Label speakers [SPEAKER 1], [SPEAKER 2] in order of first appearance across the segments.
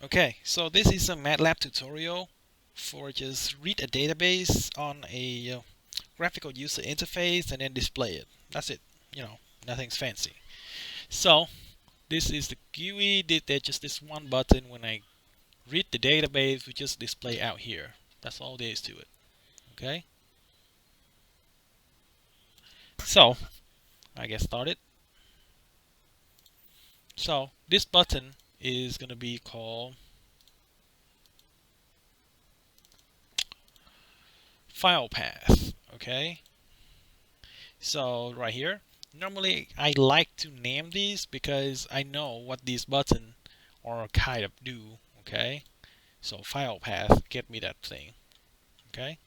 [SPEAKER 1] Okay, so this is a Matlab tutorial for just read a database on a graphical user interface and then display it. That's it. Nothing's fancy. So this is the GUI. There's just this one button. When I read the database, we just display out here. That's all there is to it. Okay. So I get started. So this button is going to be called file path. Okay. So right here, normally I like to name these because I know what these buttons are kind of do. Okay, so file path get me that thing. Okay,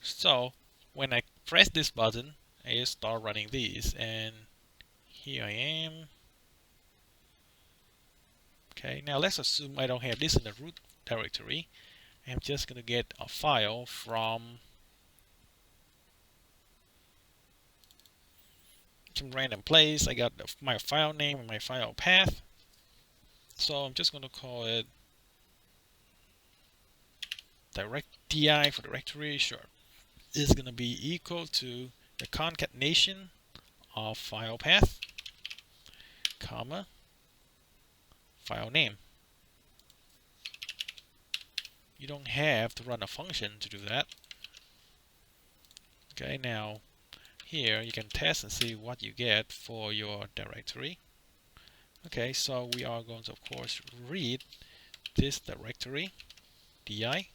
[SPEAKER 1] so when I press this button, I start running these, and here I am. Okay, now let's assume I don't have this in the root directory. I'm just gonna get a file from some random place. I got my file name and my file path. So I'm just gonna call it dir for directory. Sure, is going to be equal to the concatenation of file path, comma, file name. You don't have to run a function to do that. Okay, now here you can test and see what you get for your directory. Okay, so we are going to, of course, read this directory, di.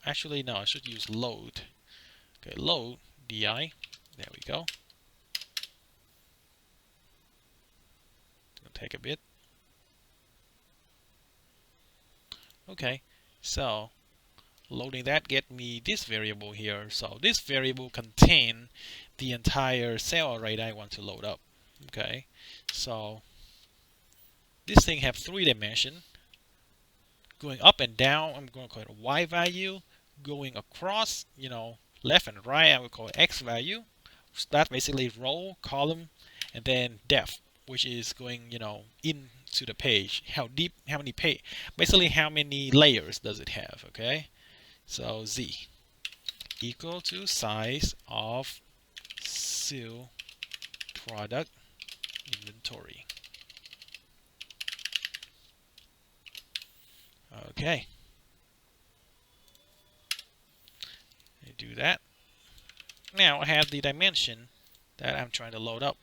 [SPEAKER 1] Actually, no, I should use load. Okay, load di. There we go. It's going to take a bit. Okay, so loading that get me this variable here. So this variable contain the entire cell array that I want to load up. Okay, so this thing have 3 dimension. Going up and down, I'm going to call it a y value. Going across, left and right, I would call it x value. So that's basically row, column, and then depth, which is going, into the page. How deep, how many page, basically how many layers does it have? Okay, so z equal to size of seal product inventory. Okay, I do that. Now I have the dimension that I'm trying to load up.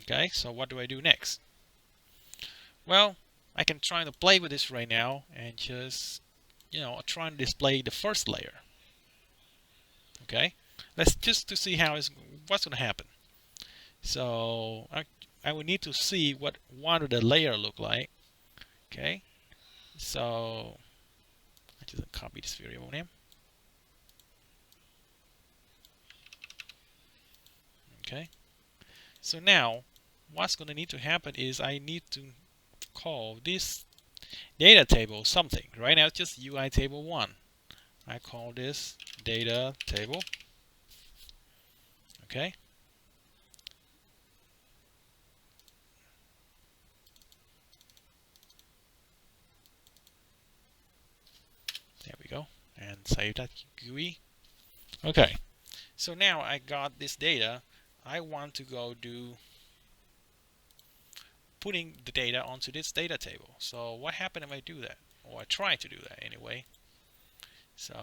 [SPEAKER 1] Okay, so what do I do next? Well, I can try to play with this right now and just, try and display the first layer. Okay, let's just to see what's going to happen. So I would need to see what one of the layer look like. Okay, so I just copy this variable name. Okay, so now what's going to need to happen is I need to call this data table something. Right now it's just UI table 1. I call this data table. Okay, there we go, and save that GUI. Okay, so now I got this data. I want to go do putting the data onto this data table. So what happened if I do that? Or I try to do that anyway. So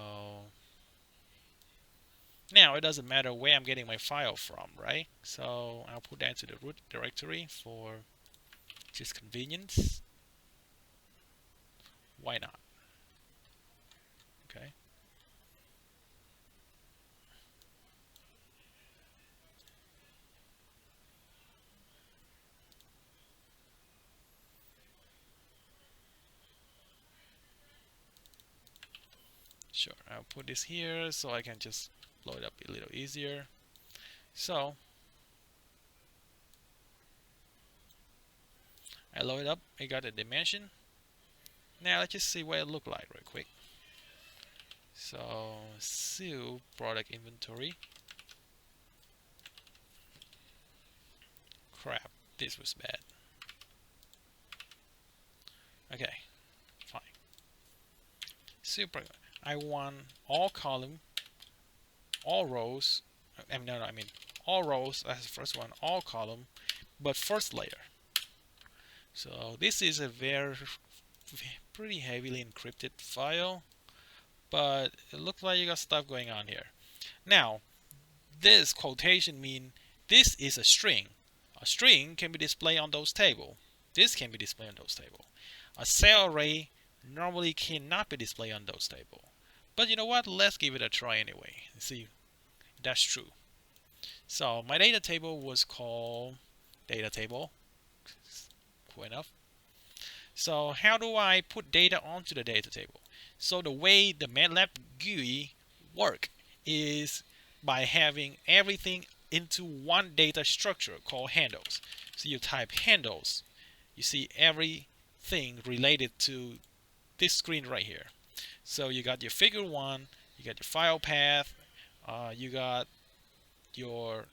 [SPEAKER 1] now it doesn't matter where I'm getting my file from, right? So I'll put that into the root directory for just convenience. Why not? Okay. Sure, I'll put this here so I can just load up a little easier. So I load it up, I got a dimension. Now let's just see what it looked like real quick. So SEO product inventory. Crap, this was bad. Okay, fine. SEO product. I want all column, all rows. I mean all rows as the first one, all column, but first layer. So this is a pretty heavily encrypted file, but it looks like you got stuff going on here. Now, this quotation mean this is a string. A string can be displayed on those table. This can be displayed on those table. A cell array normally cannot be displayed on those table. But you know what? Let's give it a try anyway. See if that's true. So my data table was called data table. Cool enough. So how do I put data onto the data table? So the way the Matlab GUI work is by having everything into one data structure called handles. So you type handles, you see everything related to this screen right here. So you got your figure 1, you got your file path, you got the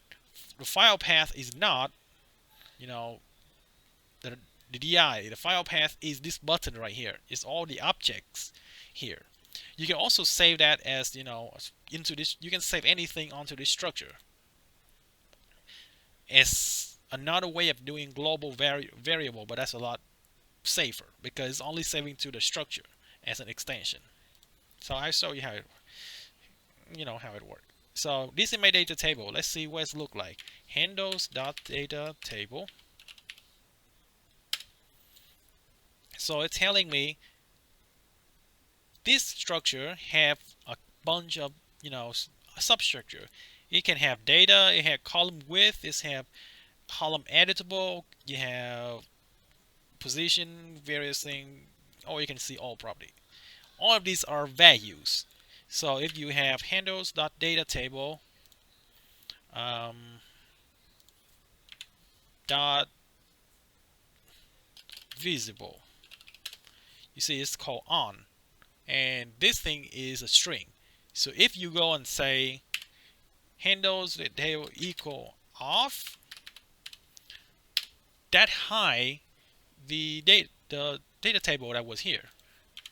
[SPEAKER 1] file path is not, you know, the DI, the file path is this button right here. It's all the objects here. You can also save that as, into this. You can save anything onto this structure. It's another way of doing global variable, but that's a lot safer because it's only saving to the structure as an extension. So I show you how it works. So this is my data table. Let's see what it look like. Handles.data table. So it's telling me this structure have a bunch of substructure. It can have data, it have column width, it have column editable, you have position, various things, or you can see all property. All of these are values. So if you have handles.data table dot visible, you see it's called on, and this thing is a string. So if you go and say handles that they will equal off, that high the data table that was here.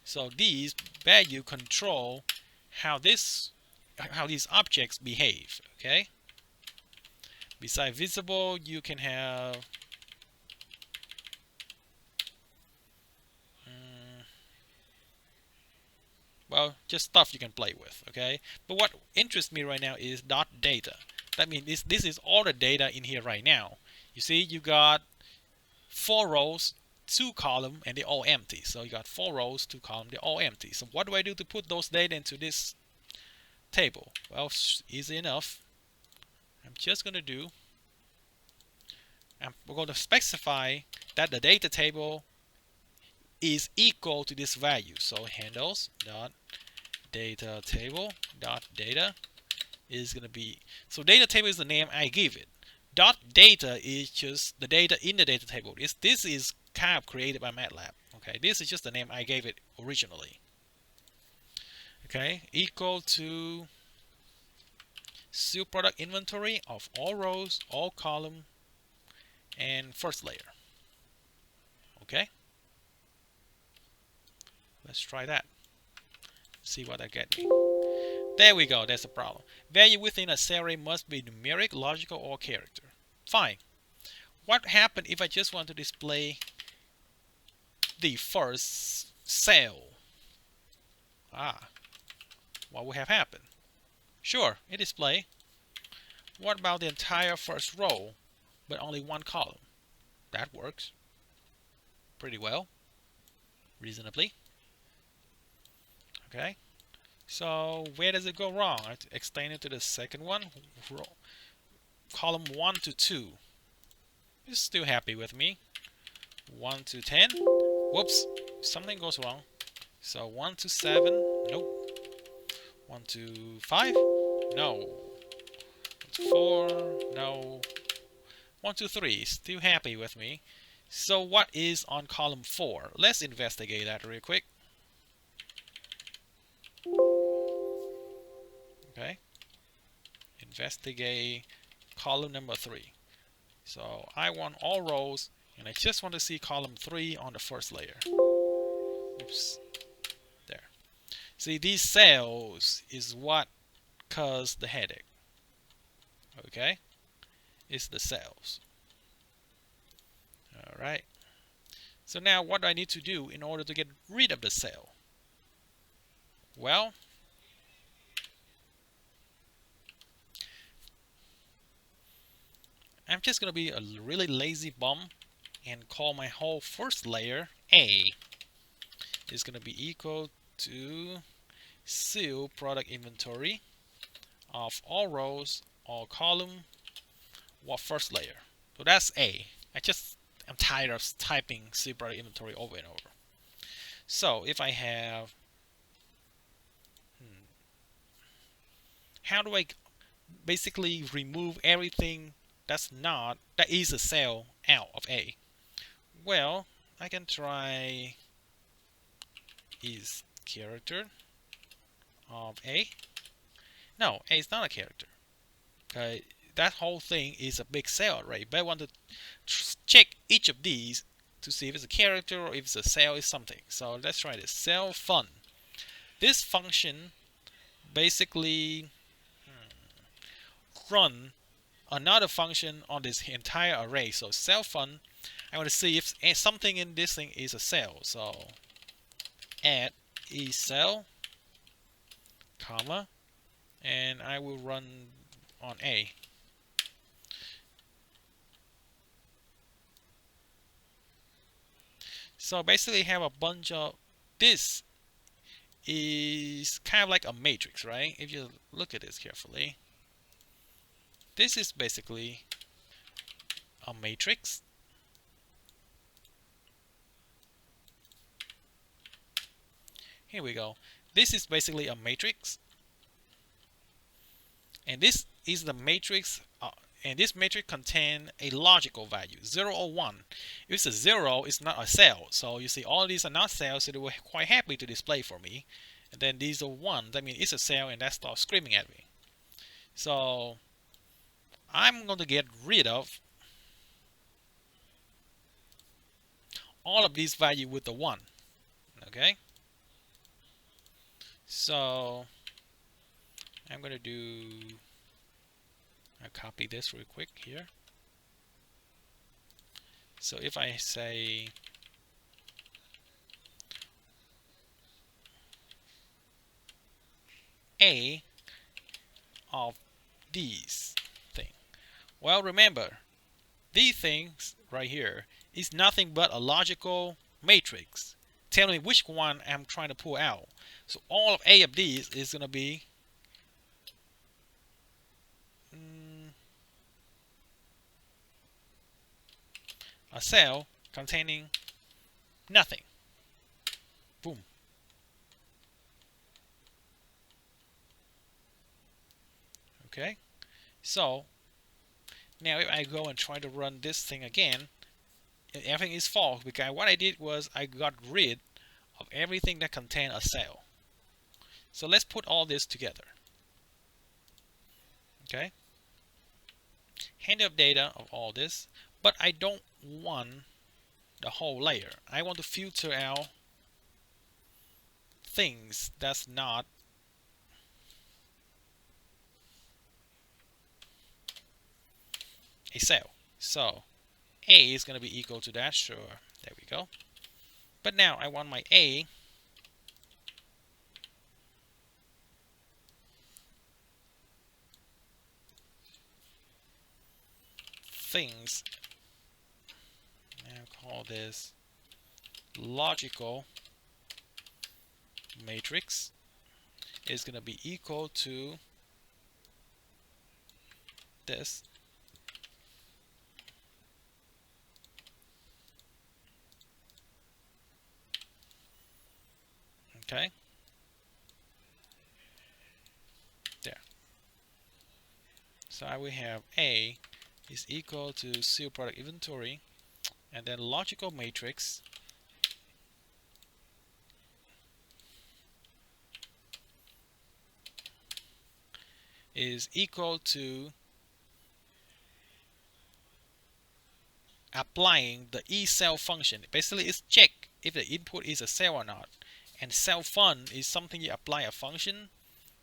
[SPEAKER 1] So these value control how these objects behave. Okay. Besides visible, you can have well, just stuff you can play with. Okay. But what interests me right now is .data. That means this is all the data in here right now. You see, you got 4 rows, 2 columns, and they're all empty. So you got 4 rows, 2 columns, they're all empty. So what do I do to put those data into this table? Well, easy enough. We're going to specify that the data table is equal to this value. So handles dot data table dot data is going to be, so data table is the name I give it. Dot data is just the data in the data table. This is kind of created by Matlab. Okay, this is just the name I gave it originally. Okay, equal to SEO product inventory of all rows, all column, and first layer. Okay, let's try that. See what I get me. There we go. That's the problem. Value within a cell array must be numeric, logical, or character. Fine. What happened if I just want to display the first cell? What would have happened? Sure, it display. What about the entire first row, but only one column? That works pretty well, reasonably. Okay. So where does it go wrong? I have to extend it to the second one. Column 1 to 2. It's still happy with me. 1 to 10. Whoops, something goes wrong. So 1 to 7. Nope. 1 to 5. No. 1 to 4. No. 1 to 3. Still happy with me. So what is on column 4? Let's investigate that real quick. investigate column number 3. So I want all rows, and I just want to see column 3 on the first layer. Oops, there. See, these cells is what caused the headache. Okay, it's the cells. All right. So now what do I need to do in order to get rid of the cell? Well, I'm just going to be a really lazy bum and call my whole first layer A is going to be equal to seal product inventory of all rows, all column, what first layer. So that's A. I'm tired of typing seal product inventory over and over. So if I have, how do I basically remove everything that is a cell out of A? Well, I can try is character of A. No, A is not a character. Okay, that whole thing is a big cell array, but I want to check each of these to see if it's a character or if it's a cell is something. So let's try this. Cell fun. This function basically run another function on this entire array. So cell fun, I want to see if something in this thing is a cell. So add is cell, comma, and I will run on A. So basically have a bunch of, this is kind of like a matrix, right? If you look at this carefully, this is basically a matrix. Here we go. This is basically a matrix, and this is the matrix, and this matrix contains a logical value, 0 or 1. If it's a 0, it's not a cell. So you see all these are not cells, so they were quite happy to display for me. And then these are 1, that means it's a cell, and that starts screaming at me. So I'm going to get rid of all of these values with the 1. Okay? So I'm going to do, I'll copy this real quick here. So if I say A of these things. Well, remember, these things right here is nothing but a logical matrix telling me which one I'm trying to pull out. So all of A of these is going to be a cell containing nothing. Boom. Okay, so now if I go and try to run this thing again, everything is false because what I did was I got rid of everything that contained a cell. So let's put all this together. Okay, hand up data of all this, but I don't want the whole layer. I want to filter out things that's not a cell. So A is going to be equal to that. Sure, there we go. But now I want my A things. Now call this logical matrix is going to be equal to this. Okay, there. So I will have A is equal to seal product inventory, and then logical matrix is equal to applying the eCell function. Basically, it's check if the input is a cell or not. And cell fun is something you apply a function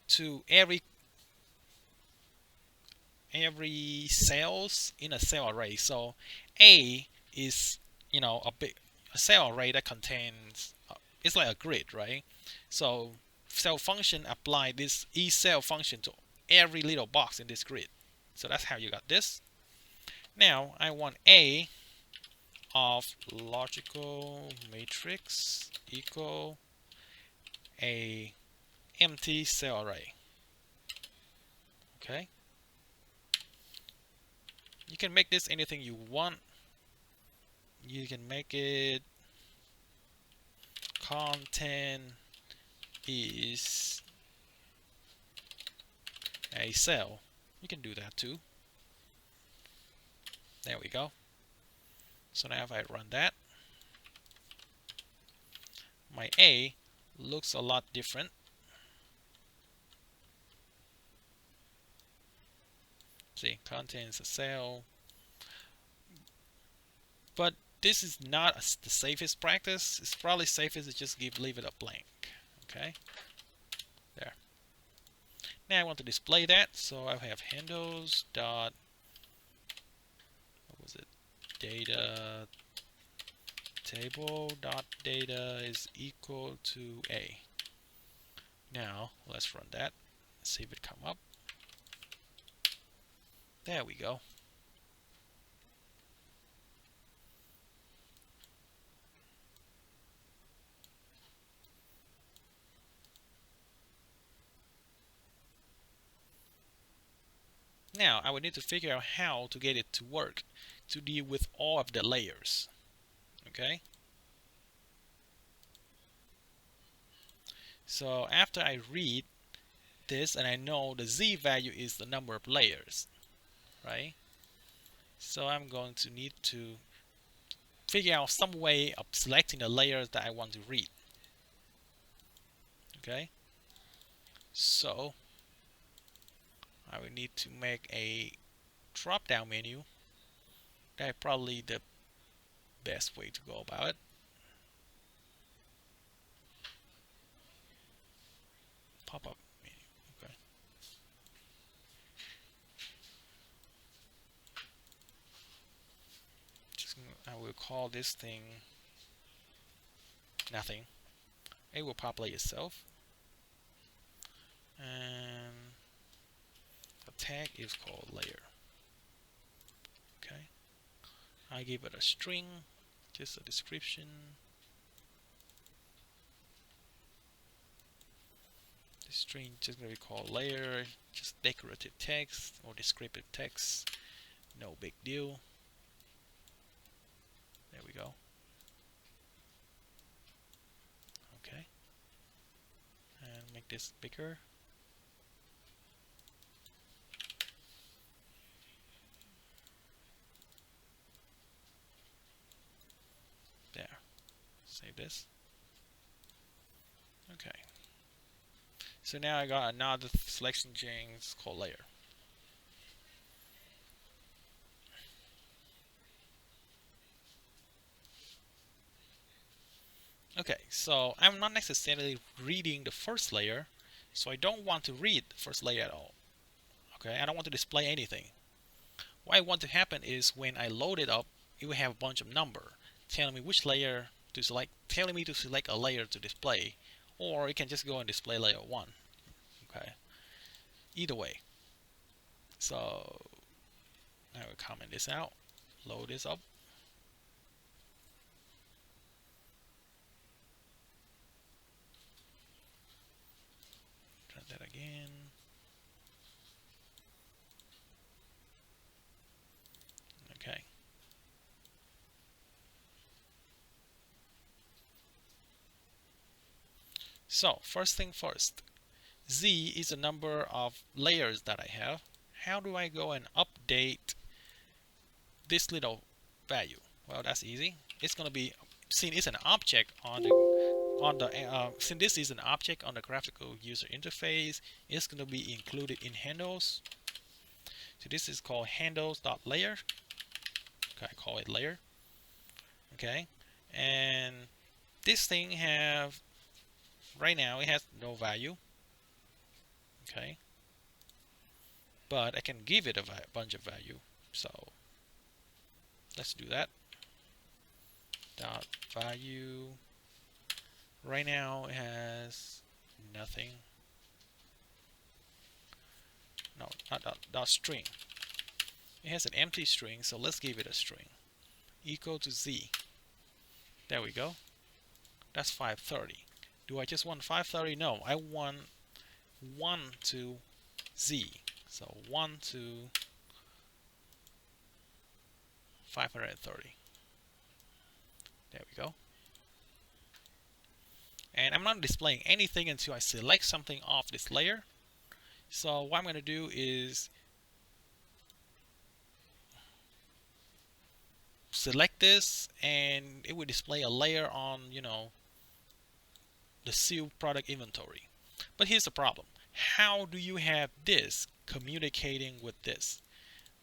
[SPEAKER 1] to every cells in a cell array. So A is a cell array that contains it's like a grid, right? So cell function apply this eCell function to every little box in this grid. So that's how you got this. Now I want A of logical matrix equal a empty cell array. Okay, you can make this anything you want. You can make it content is a cell. You can do that too. There we go. So now if I run that, my A looks a lot different. See, contains a cell. But this is not the safest practice. It's probably safest to just leave it a blank. Okay, there. Now I want to display that, so I have handles dot what was it? Data table dot data is equal to A. Now let's run that. See if it come up. There we go. Now I would need to figure out how to get it to work to deal with all of the layers. Okay. So after I read this and I know the Z value is the number of layers, right? So I'm going to need to figure out some way of selecting the layers that I want to read. Okay. So I will need to make a drop down menu. That's probably the best way to go about it. Pop-up menu. Okay. I will call this thing nothing. It will populate itself. And the tag is called layer. Okay. I give it a string, just a description. The string just going to be called layer, just decorative text or descriptive text. No big deal. There we go. Okay. And make this bigger. There. Save this. Okay. So now I got another selection chain called layer. Okay, so I'm not necessarily reading the first layer, so I don't want to read the first layer at all. Okay, I don't want to display anything. What I want to happen is when I load it up, it will have a bunch of number telling me which layer to select, telling me to select a layer to display, or it can just go and display layer 1. Okay, either way. So I will comment this out, load this up. Try that again. Okay. So first thing first, Z is the number of layers that I have. How do I go and update this little value? Well, that's easy. It's going to be seen as an object on the on the since this is an object on the graphical user interface, it's going to be included in handles. So this is called handles.layer. Okay, I call it layer. Okay, and this thing have right now it has no value. Okay, but I can give it a bunch of value. So let's do that. Dot value. Right now it has nothing. No, not dot string. It has an empty string, so let's give it a string. Equal to z. There we go. That's 530. Do I just want 530? No, I want 1 to z. So 1 to 530. There we go. And I'm not displaying anything until I select something off this layer. So what I'm going to do is select this, and it will display a layer on, the seal product inventory. But here's the problem. How do you have this communicating with this?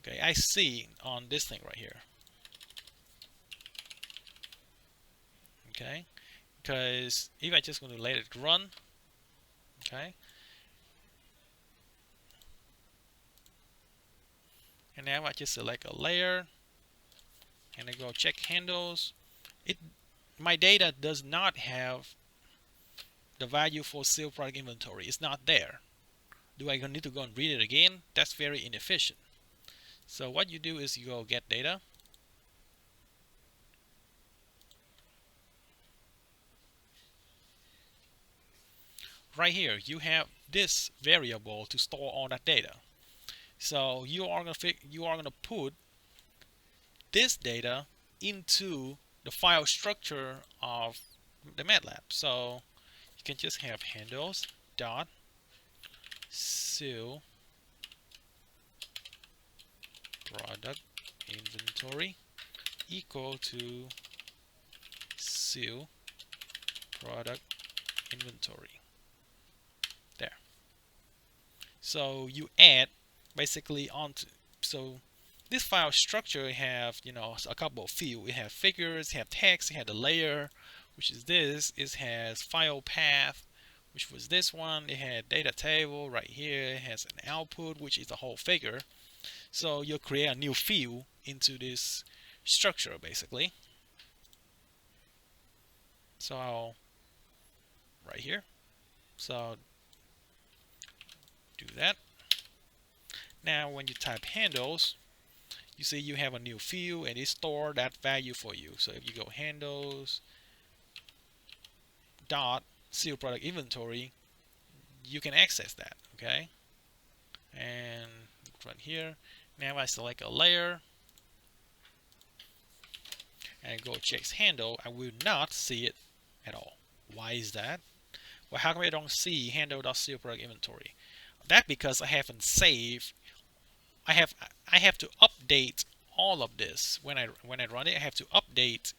[SPEAKER 1] Okay, I see on this thing right here. Okay, because if I just want to let it run, okay, and now I just select a layer and I go check handles. My data does not have the value for seal product inventory. It's not there. Do I need to go and read it again? That's very inefficient. So what you do is you go get data. Right here, you have this variable to store all that data. So you are gonna put this data into the file structure of the Matlab. So you can just have handles dot seal product inventory equal to seal product inventory. There. So you add basically onto, so this file structure have, a couple of fields. It has figures, it has text, it has the layer, which is this. It has file path, which was this one. It had data table right here. It has an output, which is the whole figure. So you'll create a new field into this structure basically. So right here. So do that. Now when you type handles, you see you have a new field and it stores that value for you. So if you go handles dot seal product inventory, you can access that. Okay, and right here, now I select a layer and go checks handle, I will not see it at all. Why is that? Well, how come I don't see handle.seal product inventory? That because I haven't saved. I have to update all of this when I run it. I have to update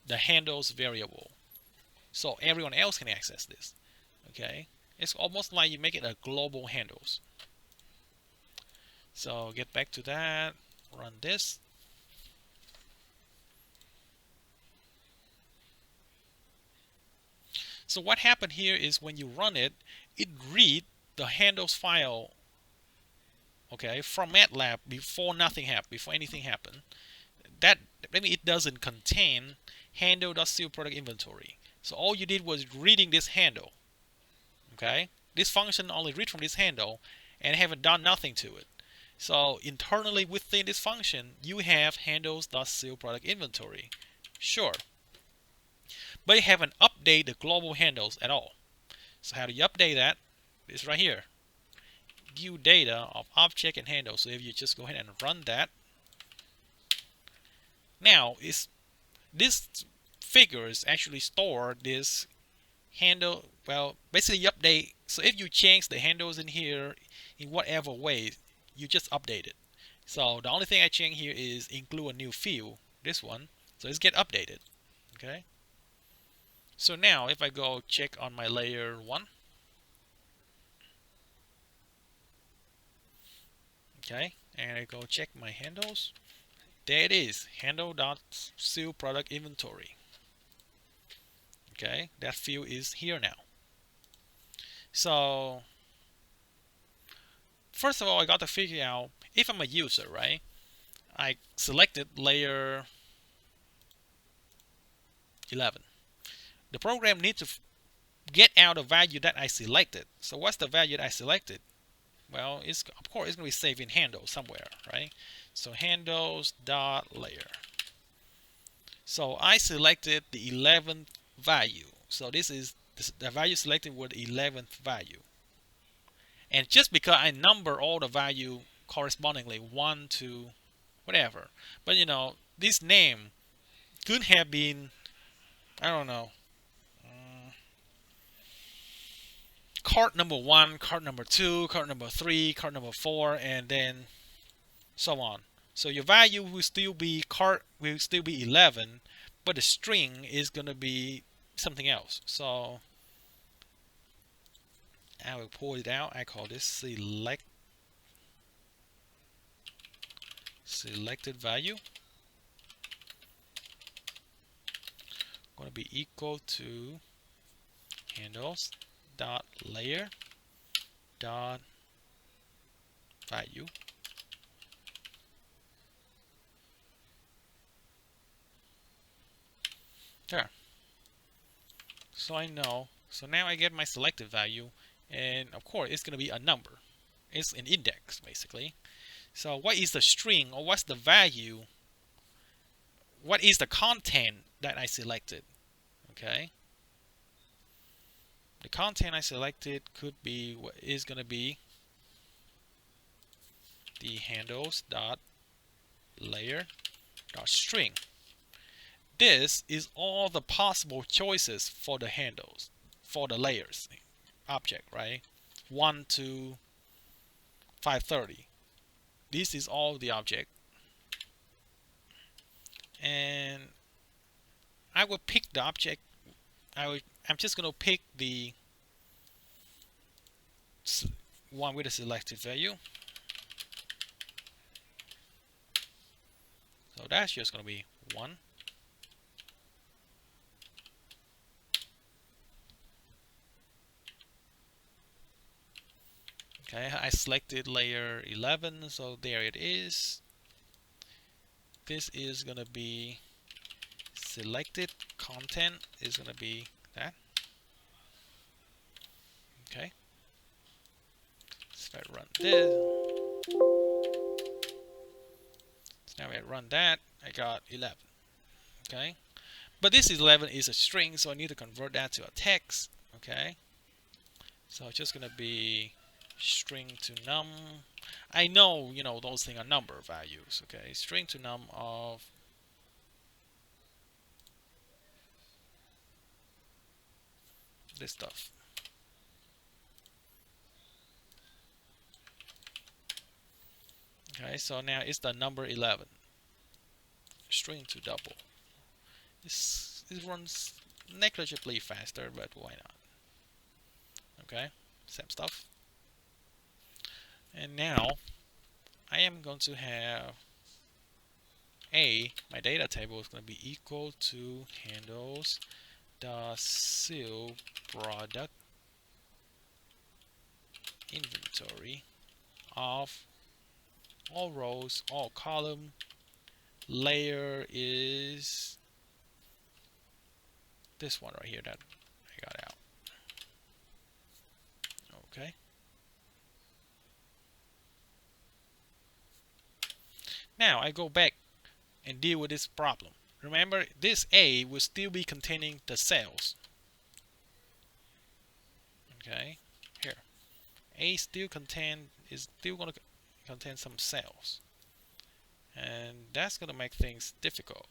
[SPEAKER 1] the handles variable so everyone else can access this. Okay, it's almost like you make it a global handles. So get back to that, run this. So what happened here is when you run it, it read the handles file, okay, from Matlab before anything happened. That it doesn't contain handle.seal product inventory. So all you did was reading this handle. Okay, this function only read from this handle and haven't done nothing to it. So internally within this function, you have handles.seal product inventory. Sure. But you haven't updated the global handles at all. So how do you update that? It's right here. View data of object and handle. So if you just go ahead and run that, now this figures actually store this handle. Well, basically you update. So if you change the handles in here in whatever way, you just update it. So the only thing I change here is include a new field, this one. So it's get updated. Okay. So now if I go check on my layer 1, okay, and I go check my handles, there it is, handle.seal product inventory. Okay, that field is here now. So first of all, I got to figure out if I'm a user, right? I selected layer 11. The program needs to get out a value that I selected. So what's the value that I selected? Well, it's of course it's going to be saved in handles somewhere, right? So handles dot layer. So I selected the 11th value. So this is the value selected with the 11th value. And just because I number all the value correspondingly, 1 to whatever, but you know, this name could have been, I don't know, card number 1, card number 2, card number 3, card number 4, and then so on. So your value will still be 11, but the string is going to be something else. So I will pull it out. I call this selected value. Going to be equal to handles dot layer dot value. There. So I know. So now I get my selected value, and of course it's going to be a number. It's an index basically. So what is the string, or what's the value? What is the content that I selected? Okay. The content I selected could be what is going to be the handles dot layer dot string. This is all the possible choices for the handles, for the layers object, right? 1 to 530. This is all the object. And I will pick the object. I'm just going to pick the one with a selected value. So that's just going to be 1. Okay, I selected layer 11, so there it is. This is going to be selected content is going to be that. Okay. So if I run this, so now I run that, I got 11. Okay. But this 11 is a string, so I need to convert that to a text. Okay. So it's just going to be string to num. I know, you know, those things are number values. Okay. String to num of this stuff. Okay, so now it's the number 11. String to double. It runs negligibly faster, but why not? Okay, same stuff. And now I am going to have my data table is going to be equal to handles the seal product inventory of all rows, all column. Layer is this one right here that I got out. Okay. Now I go back and deal with this problem. Remember, this A will still be containing the cells. Okay, here. A still is still going to contain some cells. And that's going to make things difficult.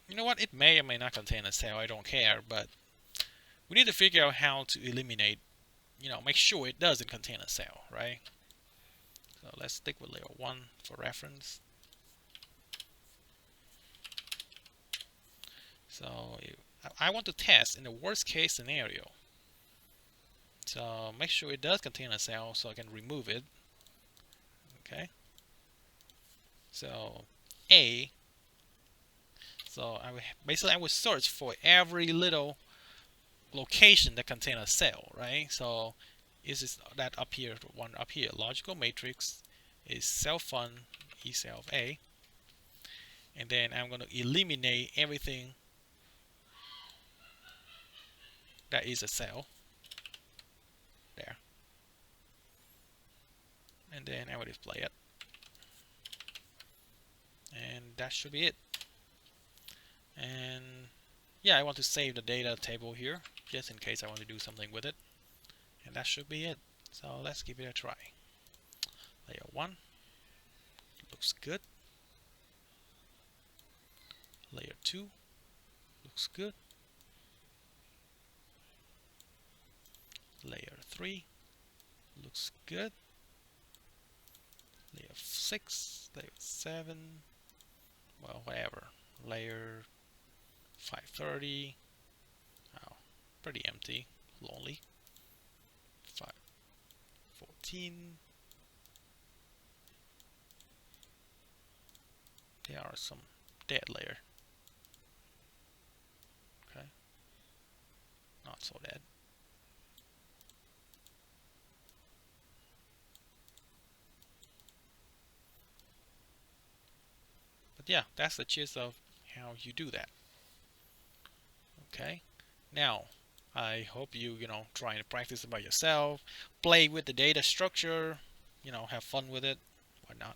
[SPEAKER 1] You know what? It may or may not contain a cell. I don't care, but we need to figure out how to eliminate make sure it doesn't contain a cell, right? So let's stick with layer 1 for reference. So I want to test in the worst case scenario. So make sure it does contain a cell so I can remove it. Okay. So A. So basically I would search for every little location that contain a cell, right? So is that up here, one up here, logical matrix is self1 e cell of A, and then I'm going to eliminate everything that is a cell there, and then I will display it, and that should be it. And yeah, I want to save the data table here just in case I want to do something with it, and that should be it. So let's give it a try. Layer 1 looks good. Layer 2 looks good. Layer 3 looks good. Layer 6, layer 7, well, whatever. Layer 530, oh, pretty empty, lonely. 514, there are some dead layer. Okay, not so dead. But yeah, that's the gist of how you do that. Okay, now I hope you try and practice it by yourself, play with the data structure, have fun with it, whatnot.